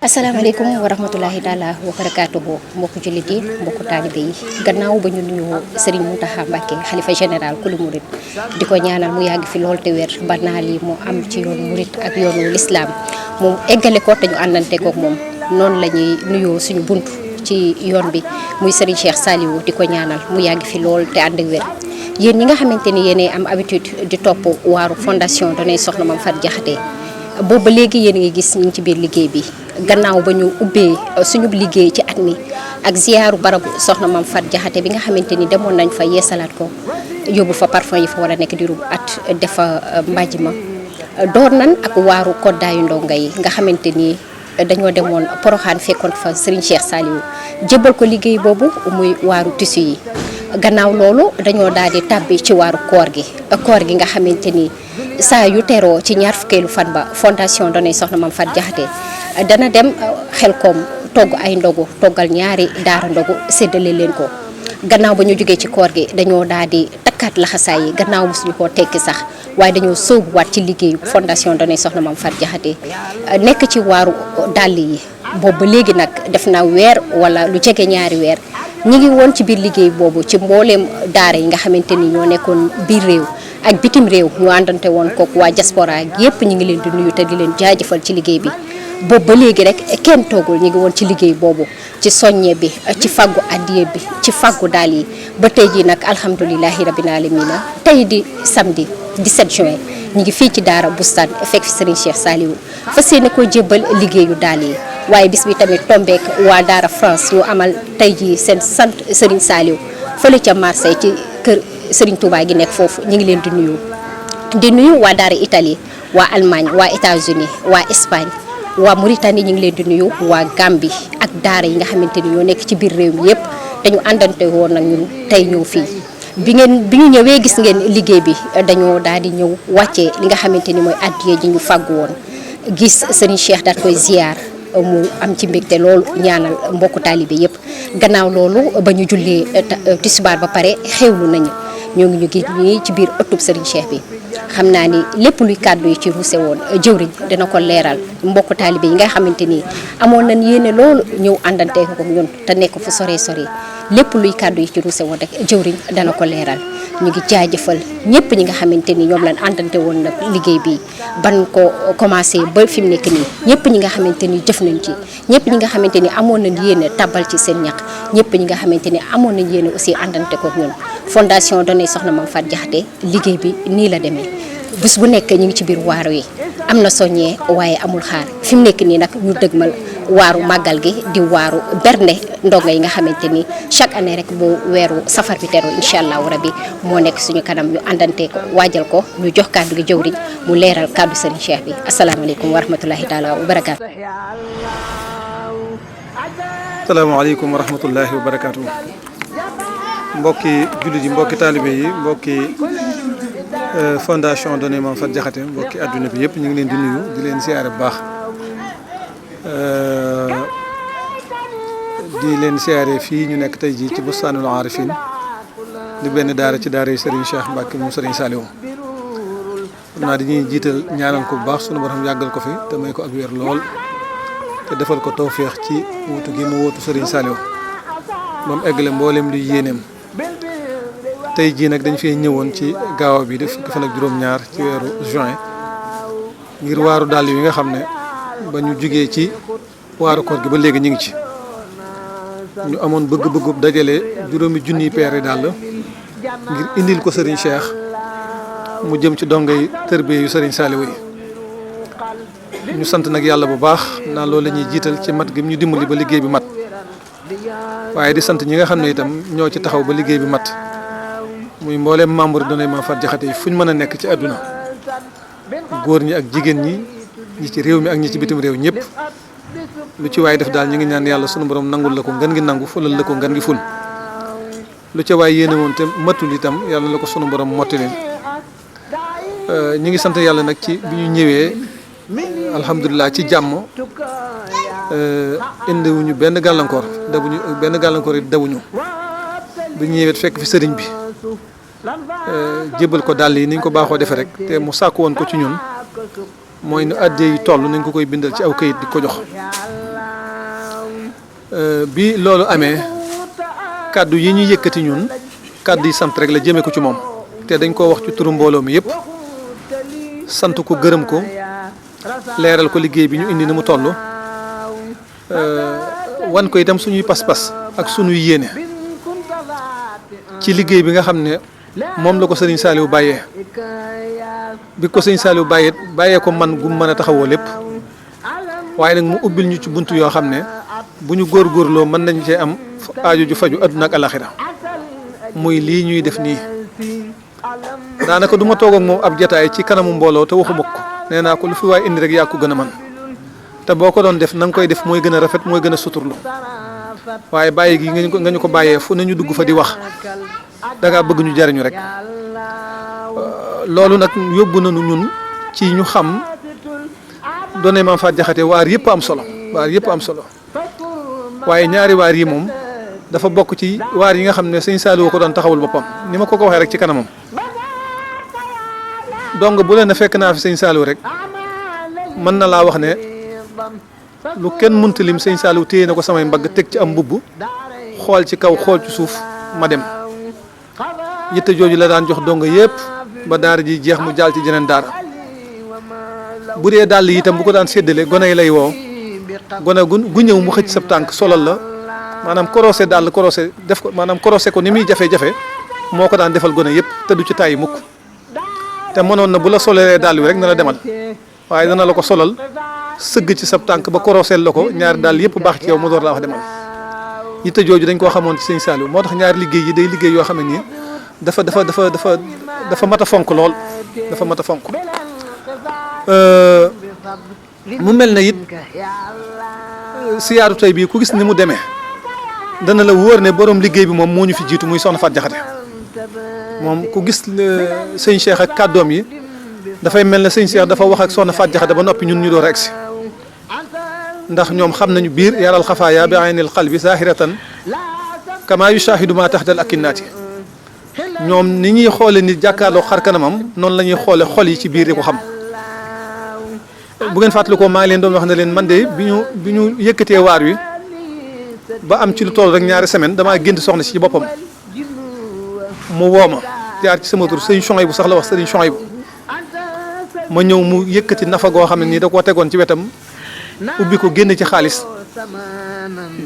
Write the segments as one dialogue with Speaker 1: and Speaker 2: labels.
Speaker 1: asalaamaaleykum wa rahmatulahi taala wa barakaatuhu mbokku jullit yi mbokku taalibe yi gannaaw ba ñu nuyu Serigne Mountakha Mbacké xalifa général kulu murit di ko ñaanal mu yàgg fi lool te wér ba naal yi mu am ci yoonu murit ak yoonu lislaam mu eggale ko te ñu àndante kook moom noonu la ñuy nuyoo suñu bunt ci yoon bi muy Serigne Cheikh Saliou di ko ñaanal mu yàgg fi lool te ànd ak wér yéen ñi nga xamante ni yéenay am habitude di topp waaru fondation Danay Soxna Mame Faty Diakhaté boobu ba léegi yéen a ngi gis ñu ngi ci biir liggéey bi gannaaw ba ñu ubbee suñu liggéey ci at mi ak ziyaaru barabu soxna Mame Faty Diakhaté bi nga xamante ni demoon nañ fa yeesalaat ko yóbbu fa parfum yi fa war a nekk diiru at defa mbàjj ma door nan ak waaru koddaayu ndongo yi nga xamante ni dañoo demoon Poroxaan fekkoon fa Serigne Cheikh Saliou jébbal ko liggéey boobu muy waaru tissu yi gannaaw loolu dañoo daal di tàbbi ci waaru koor gi nga xamante ni saa yu teroo ci ñaar fukkeelu fan ba fondation Danay Soxna Mame Faty Diakhaté dana dem Xelkom togg ay ndogu toggal ñaari daara ndogu séddale leen ko gannaaw ba ñu jógee ci koor gi dañoo daal di takkaat laxasaay yi gannaaw mosuñu koo tekki sax waaye dañoo sóobuwaat ci liggéeyu fondation Danay Soxna Mame Faty Diakhaté nekk ci waaru dàll yi boobu ba léegi nag def na weer wala lu jege ñaari weer ñi ngi woon ci biir liggéey boobu ci mbooleem daara yi nga xamante ni ñoo nekkoon biir réew ak bitim réew ñu àndante woon kook waa diaspora yépp ñu ngi leen di nuyu te di leen jaajëfal ci liggéey bi boobu ba léegi rek kenn toogul ñu ngi woon ci liggéey boobu ci soññe bi ci faggu addiye bi ci faggu daal yi ba tey jii nag alhamdulilahi rabbil alamina tey di samedi 17 juin ñu ngi fii ci daara Bustaan fekk fi Serigne Cheikh Saliou fas yéene ko jébbal liggéeyu daal yi waaye bis bi tamit tombeek waa daara France ñu amal tey jii seen sant Serigne Saliou fële ca Marseille ci kër Serigne Touba gi nekk foofu ñu ngi leen di nuyu waa daara Italie waa Allemagne waa États-Unis waa Espagne waa Mauritanie ñu ngi leen di nuyu waa Gambie ak daara yi nga xamante ni ñoo nekk ci biir réew mi yëpp dañu àndante woon nag ñun tey ñëw fii bi ñu ñëwee gis ngeen liggéey bi dañoo daal di ñëw wàccee li nga xamante ni mooy addiya ji ñu fàggu woon gis Serigne Cheikh daal koy ziar mu am ci mbégte loolu ñaanal mbokku taalibe yëpp gannaaw loolu ba ñu jullee tisbaar ba pare xewlu nañu ñoo ngi ñu gis ñii ci biir ëttub Serigne Cheikh bi xam naa ni lépp luy kàddu yi ci ruuse woon jëwriñ dina ko leeral mbokku taalibe yi nga xamante ni amoon nañ yéene loolu ñëw àndante ko ñun te nekk fu sore lépp luy kàddu yi ci ruuse woon rek jëwriñ dana ko leeral ñu ngi jaajëfal ñëpp ñi nga xamante ni ñoom lañ àndante woon nag liggéey bi ban ko commencé ba fi mu nekk nii ñëpp ñi nga xamante ni jëf nañ ci ñëpp ñi nga xamante ni amoon nañ yéene tabal ci seen ñaq ñëpp ñi nga xamante ni amoon nañ yéene aussi àndante ko ñun fondation Danay Soxna Mame Faty Diakhaté liggéey bi nii la demee bés bu nekk ñu ngi ci biir waaru yi am na soññee waaye amul xaar fi mu nekk nii nag ñu dëgmal waaru màggal gi di waaru bernde ndongo yi nga xamante ni chaque année rek bu weeru safar bi teru incha allahu rabi moo nekk suñu kanam ñu àndante ko waajal ko ñu jox kàddu gi jëwriñ mu leeral kàddu Serigne Cheikh bi asalaamaaleykum wa rahmatulahi taala wa barakaatu.
Speaker 2: asalaamaaleykum wa rahmatulahi wa barakaatu. mbokki jullit yi mbokki taalibe yi mbokki fondation Danay Mame Faty Diakhaté mbokki adduna bi yëpp ñu ngi leen di nuyu di leen siyaare bu baax di leen siyaare fii ñu nekk tey jii ci Bustaanul Arifin di benn daara ci daara yi Serigne Cheikh Mbacké mu Serigne Saliou xam naa dañuy jiital ñaanal ko bu baax sunu borom yàggal ko fi te may ko ak wér lool te defal ko tawféex ci wuutu gi mu wuutu Serigne Saliou ba mu eggale mboolem luy yéeneem tey jii nag dañ fee ñëwoon ci gaawa bi def fukki fan ak juróom-ñaar ci weeru juin ngir waaru dàll yi nga xam ne ba ñu jugee ci waaru koor gi ba léegi ñu ngi ci ñu amoon bëgg-bëggub dajale juróomi junniy peere dàll ngir indil ko Serigne Cheikh mu jëm ci dongay tërbiye yu Serigne Saliou yi ñu sant nag yàlla bu baax naa loolu la ñuy jiital ci mat gi ñu dimbali ba liggéey bi mat waaye di sant ñi nga xam ne itam ñoo ci taxaw ba liggéey bi mat muy mbooleem membre Danay Mame Faty Diakhaté yi fu ñu mën a nekk ci àdduna góor ñi ak jigéen ñi ci réew mi ak ñi ci bitim réew ñëpp lu ci waay def daal ñu ngi ñaan yàlla sunu borom nangul la ko ngeen ngi nangu fulal la ko ngeen ngi ful lu ca waay yéene woon te matul itam yàlla la ko sunu borom mottali ñu ngi sant yàlla nag ci bi ñu ñëwee alhamdulilah ci jàmm indiwuñu benn gàllankoor dawuñu bi ñu ñëwee fekk fi sëriñ bi jébbal ko dàll yi ni ñu ko baaxoo defee rek te mu sàkk woon ko ci ñun mooy nu àddee yi toll nañ ko koy bindal ci aw kayit di ko jox bi loolu amee kàddu yi ñu yëkkati ñun kàddu yi sant rek la jëmee ko ci moom te dañ koo wax ci turu mbooloo mi yëpp sant ko gërëm ko leeral ko liggéey bi ñu indi ni mu toll wan ko itam suñuy pas-pas ak suñuy yéene ci liggéey bi nga xam ne moom la ko sëriñ Saliou bàyyee bi ko sëriñ Saliou bàyyee ko man gu mën a taxawoo lépp waaye nag mu ubbil ñu ci bunt yoo xam ne bu ñu góorgóorloo mën nañ cee am aajo ju faju adduna ak alaxira muy lii ñuy def nii daanaka du ma toog ak moom ab jataay ci kanamu mbooloo te waxuma ko nee naa ko lu fi waay indi rek yaa ko gën a man te boo ko doon def na nga koy def mooy gën a rafet mooy gën a suturlu waaye bàyyi gi nga ñu ko bàyyee fu ne ñu dugg fa di wax dangaa bëgg ñu jariñu rek loolu nag yóbbu nañu ñun ci ñu xam doone Maam Faat Jaxate waar yëpp am solo waaye ñaari waar yi moom dafa bokk ci waar yi nga xam ne sëñ Saliou ko doon taxawul boppam ni ma ko waxee rek ci kanamam donc bu leen ne fekk naa fi sëñ Saliou rek mën na laa wax ne lu kenn mënta lim sëñ Saliou téye na ko samay mbagg teg ci am mbubb xool ci kaw xool ci suuf ma dem yitte jooju la daan jox donga yëpp ba daara ji jeex mu jaal ci jeneen daara bu dee dàll yi itam bu ko daan séddale gone yi lay woo gone gu ñëw mu xëcc sab tànk solal la maanaam korosé dàll korosé def ko maanaam korosé ko ni muy jafe-jafe moo ko daan defal gone yëpp te du ci tàyyi mukk te mënoon na bu la solalee dàll wi rek na la demal waaye dana la ko solal sëgg ci sab tànk ba koroseel la ko ñaari dàll yëpp baax ci yow mu door laa wax demal yitte jooju dañ koo xamoon ci sëñ Saliou moo tax ñaari liggéey yi day liggéey yoo xam ne nii dafa mat a fonk lool dafa mat a fonk mu mel na it siyaaru tey bii ku gis ni mu demee dana la wóor ne borom liggéey bi moom moo ñu fi jiitu muy Soxna Faat Jaxate moom ku gis sëñ Cheikh ak kàddoom yi dafay mel ne sëñ Cheikh dafa wax ak Soxna Faat Jaxate ba noppi ñun ñu door a egsi ndax ñoom xam nañu biir yaral xafaaya bi aynil qalbi zahiratan kama yushahidu ma taxdal akinnaati ñoom ni ñuy xoole nit jàkkaarloo xar kanamam noonu la ñuy xoole xol yi ci biir di ko xam bu ngeen fàttalikoo maa ngi leen doon wax ne leen man de bi ñu yëkkatee waar wi ba am ci lu toll rek ñaari semaine damaa gént soxna si ci boppam mu woo ma jaar ci sama tur sëriñ Chouaïbou sax la wax sëriñ Chouaïbou ma ñëw mu yëkkati nafa goo xam ne nii da koo tegoon ci wetam ubbi ko génn ci xaalis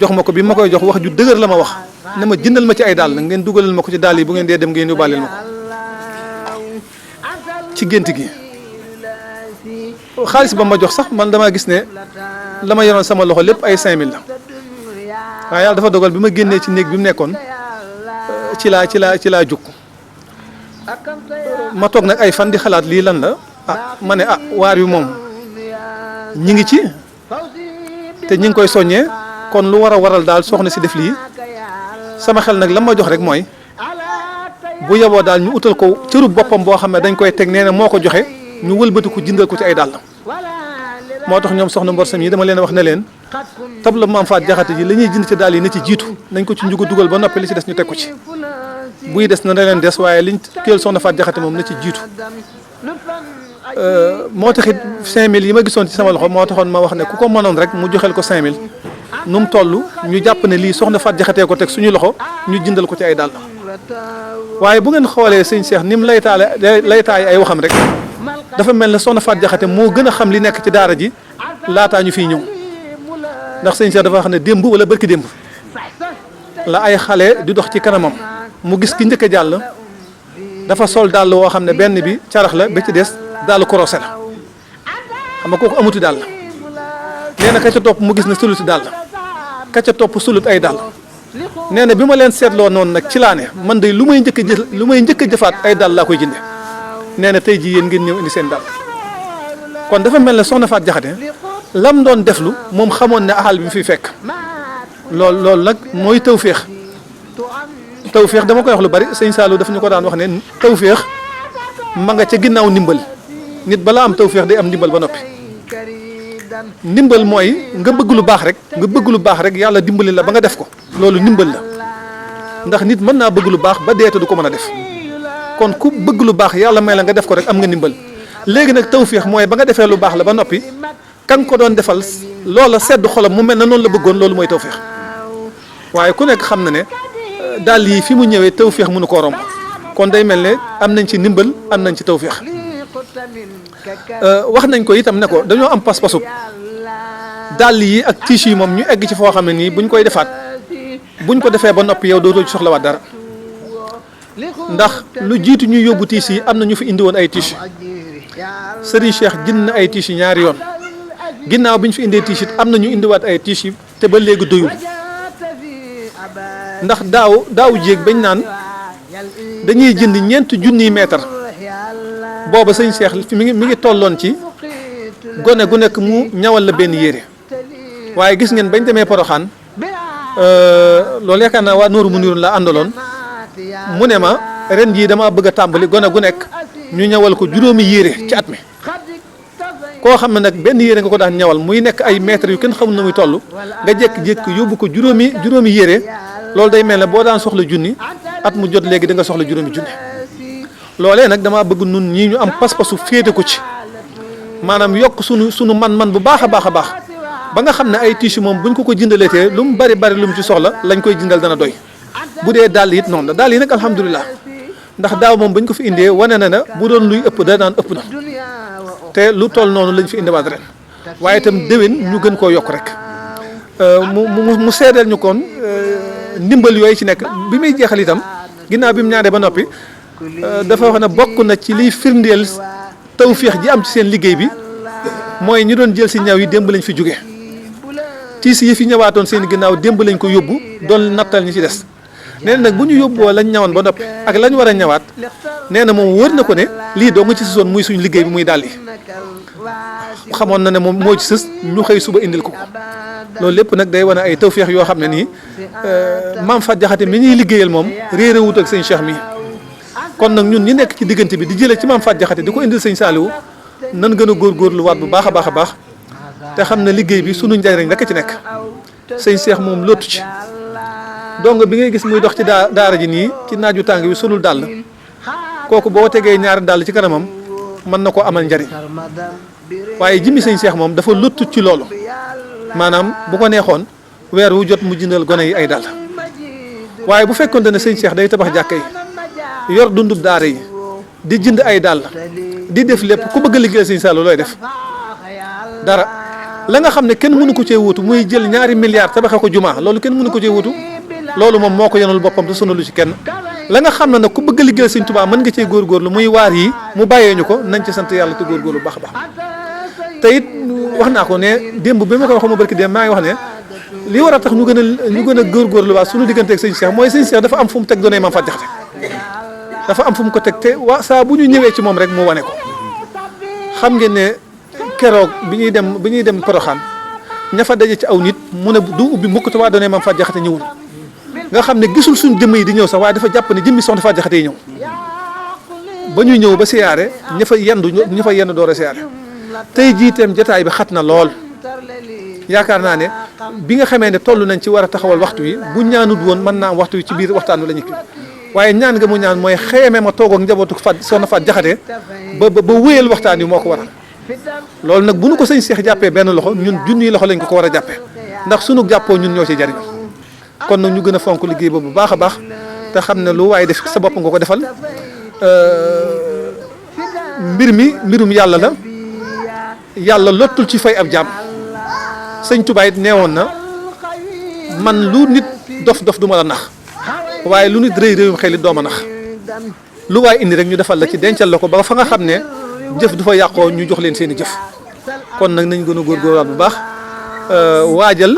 Speaker 2: jox ma ko bi ma koy jox wax ju dëgër la ma wax ne ma jëndal ma ci ay dàll ngeen dugalal ma ko ci dàll yi bu ngeen dee dem ngeen yóbbaaleel ma ko ci gént gi xaalis ba ma jox sax man damaa gis ne la ma yoroon sama loxo lépp ay 5000 la waaye yàlla dafa dogal bi ma génnee ci néeg bi mu nekkoon ci laa jukk ma toog nag ay fan di xalaat lii lan la ma ne waar wi moom ñi ngi ci te ñi ngi koy soññee kon lu war a waral daal soxna si def lii sama xel nag la ma jox rek mooy bu yeboo daal ñu utal ko cëru boppam boo xam ne dañ koy teg nee na moo ko joxe ñu wëlbati ko jëndal ko ci ay dàll moo tax ñoom soxna Mbor Sam yi dama leen wax ne leen tabla Maam Faat Jaxate ji la ñuy jënd ci dàll yi na ci jiitu nañ ko ci njugu dugal ba noppi li ci des ñu teg ko ci buy des na leen des waaye liñ kéel soxna Faat Jaxate moom na ci jiitu moo taxit 5000 yi ma gisoon ci sama loxo moo taxoon ma wax ne ku ko mënoon rek mu joxel ko 5000 nu mu toll ñu jàpp ne lii soxna Faat Jaxate ko teg suñu loxo ñu jëndal ko ci ay dàll waaye bu ngeen xoolee sëñ Cheikh ni mu laytaay ay waxam rek dafa mel ne soxna Faat Jaxate moo gën a xam li nekk ci daara ji laataa ñu fiy ñëw ndax sëñ Cheikh dafa wax ne démb wala barki démb la ay xale di dox ci kanamam mu gis ki njëkk a jàll dafa sol dàll woo xam ne benn bi carax la ba ci des dàll korosé la xam nga kooku amuti dàll nee na ka ca topp mu gis ne suluti dàll ka ca topp sulut ay dàll nee na bi ma leen seetloo noonu nag ci laa ne man de lu may njëkk a jëfaat ay dàll laa koy jënde nee na tey jii yéen ngeen ñëw indi seen dàll kon dafa mel ne soxna Faat Jaxate lam doon deflu moom xamoon ne axal bi mu fiy fekk loolu nag mooy tawféex dama koy wax lu bari sëñ Saliou daf ñu ko daan wax ne tawféex ma nga ca ginnaaw ndimbal nit balaa am tawféex day am ndimbal ba noppi ndimbal mooy nga bëgg lu baax rek yàlla dimbali la ba nga def ko loolu ndimbal la ndax nit mën naa bëgg lu baax ba deeta du ko mën a def kon ku bëgg lu baax yàlla may la nga def ko rek am nga ndimbal léegi nag tawféex mooy ba nga defee lu baax la ba noppi kan ko doon defal loola sedd xolam mu mel na noonu la bëggoon loolu mooy tawféex waaye ku nekk xam na ne dàll yi fi mu ñëwee tawféex mënu koo romb kon day mel ne am nañ ci ndimbal am nañ ci tawféex wax nañ ko itam ne ko dañoo am pas-pasu dàll yi ak tiis yi moom ñu egg ci foo xam ne nii buñ koy defaat buñ ko defee ba noppi yow dootoo ci soxlawaat dara ndax lu jiitu ñuy yóbbu tiis yi am na ñu fi indi woon ay tiis Serigne Cheikh jënd na ay tiis yi ñaari yoon ginnaaw bi ñu fi indee tiis it am na ñu indiwaat ay tiis yi te ba léegi doyul ndax daaw jéeg bañ naan dañuy jënd ñeenti junniy mètre booba sëñ Cheikh mi ngi tolloon ci gone gu nekk mu ñawal la benn yére waaye gis ngeen bañ demee Poroxaan loolu yaakaar naa waa Nooru mu niroon la àndaloon mu ne ma ren jii dama bëgg a tàmbali gone gu nekk ñu ñawal ko juróomi yére ci at mi koo xam ne nag benn yére nga ko daan ñawal muy nekk ay mètres yu kenn xamul na muy toll nga jékki-jékki yóbbu ko juróomi yére loolu day mel ne boo daan soxla junni at mu jot léegi da nga soxla juróomi junni loolee nag damaa bëgg nun ñii ñu am pas-pasu féete ko ci maanaam yokk sunu man-man bu baax a baax a baax ba nga xam ne ay tissu moom buñ ko jëndaletee lu mu bari lu mu ci soxla lañ koy jëndal dana doy bu dee dàll it noonu la dàll yi nag alhamdulilah ndax daaw moom bañ ko fi indee wane na bu doon luy ëpp da naan ëpp na te lu toll noonu lañ fi indiwaat ren waaye itam déwén ñu gën koo yokk rek mu seedeel ñu kon ndimbal yooyu ci nekk bi muy jeexal itam ginnaaw bi mu ñaanee ba noppi dafa wax ne bokk na ci liy firndeel tawféex ji am ci seen liggéey bi mooy ñi doon jël si ñaw yi démb lañ fi jóge tiis yi fi ñëwaatoon seen ginnaaw démb lañ ko yóbbu doon nattal ñi ci des nee na nag bu ñu yóbboo lañ ñawoon ba noppi ak lañ war a ñawaat nee na moom wër na ko ne lii doo nga ci sësoon muy suñ liggéey bi muy dàll yi xamoon na ne moom moo ci sës ñu xëy suba indil ko loolu lépp nag day wane ay tawféex yoo xam ne nii maam Fat Jaxate mi ñuy liggéeyal moom réeré wut ak sëñ Cheikh mi kon nag ñun ñi nekk ci diggante bi di jëlee ci maam Fat Jaxate di ko indil sëñ Saliou nan gën a góorgóorlu waat bu baax a baax a baax te xam ne liggéey bi sunu njariñ rek ci nekk sëñ Cheikh moom lottu ci donc bi ngay gis muy dox ci daara ji nii ci naaju tàng bi solul dàll kooku boo tegee ñaari dàll ci kanamam mën na koo amal njariñ waaye jimmi sëñ Cheikh moom dafa lottu ci loolu maanaam bu ko neexoon weer wu jot mu jëndal gone yi ay dàll waaye bu fekkoon ne sëñ Cheikh day tabax jàkka yi yor dundub daara yi di jënd ay dàll di def lépp ku bëgg a liggéeyal sëñ Saliou looy def dara la nga xam ne kenn mënu ko cee wutu muy jël ñaari milliards tabaxee ko jumaa loolu kenn mënu ko cee wutu loolu moom moo ko yenul boppam te sonalu ci kenn la nga xam ne nag ku bëgg a liggéeyal sëñ Tuubaa mën nga cee góorgóorlu muy waar yi mu bàyyee ñu ko nañ ci sant yàlla te góorgóorlu bu baax a baax te it wax naa ko ne démb bi ma ko waxee ma barki démb maa ngi wax ne li war a tax ñu gën a góorgóorlu waa suñu digganteeg sëñ Cheikh mooy sëñ Cheikh dafa am fu mu teg doonay Maam Fat Jaxate dafa am fu mu ko teg te waa saa bu ñu ñëwee ci moom rek mu wane ko xam ngeen ne keroog bi ñuy dem Poroxaan ña fa daje ci aw nit mu ne du ubbi mukk te waa doonay Maam Fat Jaxate ñëwul nga xam ne gisul suñ jëmm yi di ñëw sax waaye dafa jàpp ne jëmmi soxna Fat Jaxate yi ñëw ba ñuy ñëw ba siyaare ña fa yendu door a siyaare tey jiiteem jotaay bi xat na lool yaakaar naa ne bi nga xamee ne toll nañ ci war a taxawal waxtu wi bu ñaanut woon mën naa am waxtu wi ci biir waxtaan wi la ñu kii waaye ñaan nga mu ñaan mooy xeeme ma toog ak njabootu soxna Fat Jaxate ba wéyal waxtaan wi moo ko waral loolu nag bu nu ko sëñ Cheikh jàppee benn loxo ñun junniy loxo lañ ko war a jàppee ndax sunu jàppoo ñun ñoo ci jariñ kon nag ñu gën a fonk liggéey boobu bu baax a baax te xam ne lu waaye def sa bopp nga ko defal mbirum yàlla la yàlla lottul ci fay ab jaam sëñ Tuubaa it neewoon na man lu nit dof du ma la nax waaye lu nit réewum xel it doo ma nax lu waay indi rek ñu defal la ci dencal la ko ba fa nga xam ne jëf du fa yàqoo ñu jox leen seen i jëf kon nag nañ gën a góorgóorlaat bu baax waajal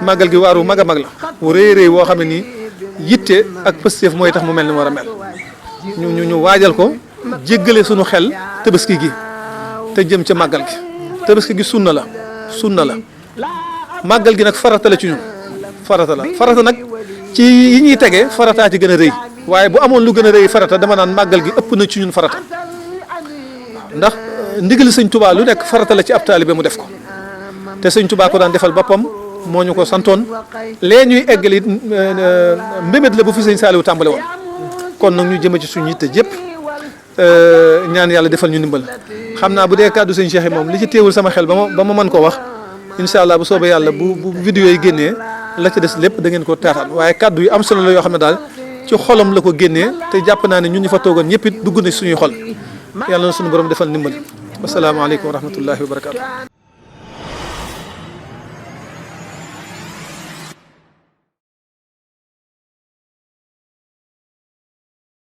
Speaker 2: màggal gi waaru mag a mag la wu rëy woo xam ne nii yitte ak pësteef mooy tax mu mel ni mu war a mel ñu waajal ko jéggale sunu xel tabaski gi te jëm ca màggal gi tabaski gi sunna la màggal gi nag farata la ci ñun farata nag ci yi ñuy tegee farataa ci gën a rëy waaye bu amoon lu gën a rëy farata dama naan màggal gi ëpp na ci ñun farata ndax ndigal sëñ Tuubaa lu nekk farata la ci ab taalibe mu def ko te sëñ Tuubaa ko daan defal boppam moo ñu ko santoon lee ñuy eggali mbébét la bu fi sëñ Saliou tàmbale woon kon nag ñu jëme ci suñu yitte jëpp ñaan yàlla defal ñu ndimbal xam naa bu dee kàddu sëñ Cheikh moom li ci teewul sama xel ba ma mën koo wax incha allah bu soobee yàlla bu vidéo yi génnee la ca des lépp da ngeen ko taataan waaye kàddu yi am solo la yoo xam ne daal ci xolam la ko génnee te jàpp naa ne ñun ñu fa toogoon ñëpp it dugg na suñuy xol yàlla na suñu borom defal ndimbal wasalaamaaleykum wa rahmatullahi wa barakaatu.